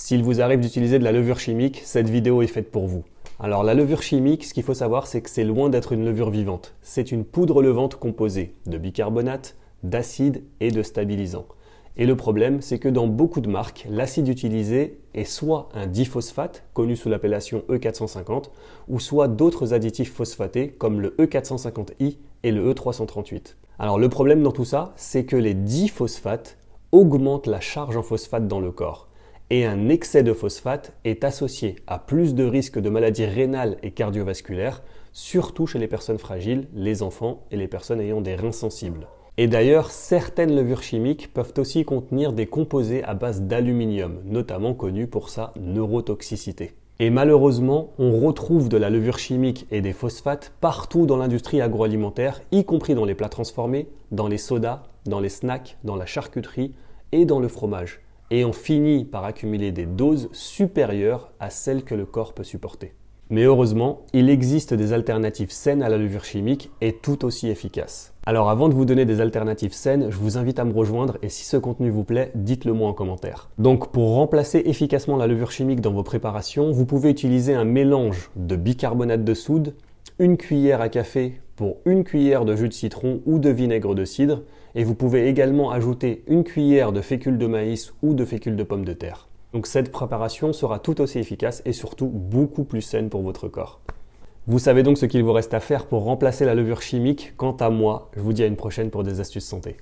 S'il vous arrive d'utiliser de la levure chimique, cette vidéo est faite pour vous. Alors la levure chimique, ce qu'il faut savoir, c'est que c'est loin d'être une levure vivante. C'est une poudre levante composée de bicarbonate, d'acide et de stabilisant. Et le problème, c'est que dans beaucoup de marques, l'acide utilisé est soit un diphosphate, connu sous l'appellation E450, ou soit d'autres additifs phosphatés comme le E450I et le E338. Alors le problème dans tout ça, c'est que les diphosphates augmentent la charge en phosphate dans le corps. Et un excès de phosphate est associé à plus de risques de maladies rénales et cardiovasculaires, surtout chez les personnes fragiles, les enfants et les personnes ayant des reins sensibles. Et d'ailleurs, certaines levures chimiques peuvent aussi contenir des composés à base d'aluminium, notamment connus pour sa neurotoxicité. Et malheureusement, on retrouve de la levure chimique et des phosphates partout dans l'industrie agroalimentaire, y compris dans les plats transformés, dans les sodas, dans les snacks, dans la charcuterie et dans le fromage. Et on finit par accumuler des doses supérieures à celles que le corps peut supporter. Mais heureusement, il existe des alternatives saines à la levure chimique et tout aussi efficaces. Alors avant de vous donner des alternatives saines, je vous invite à me rejoindre et si ce contenu vous plaît, dites-le moi en commentaire. Donc pour remplacer efficacement la levure chimique dans vos préparations, vous pouvez utiliser un mélange de bicarbonate de soude, une cuillère à café pour une cuillère de jus de citron ou de vinaigre de cidre et vous pouvez également ajouter une cuillère de fécule de maïs ou de fécule de pomme de terre. Donc cette préparation sera tout aussi efficace et surtout beaucoup plus saine pour votre corps. Vous savez donc ce qu'il vous reste à faire pour remplacer la levure chimique. Quant à moi, je vous dis à une prochaine pour des astuces santé.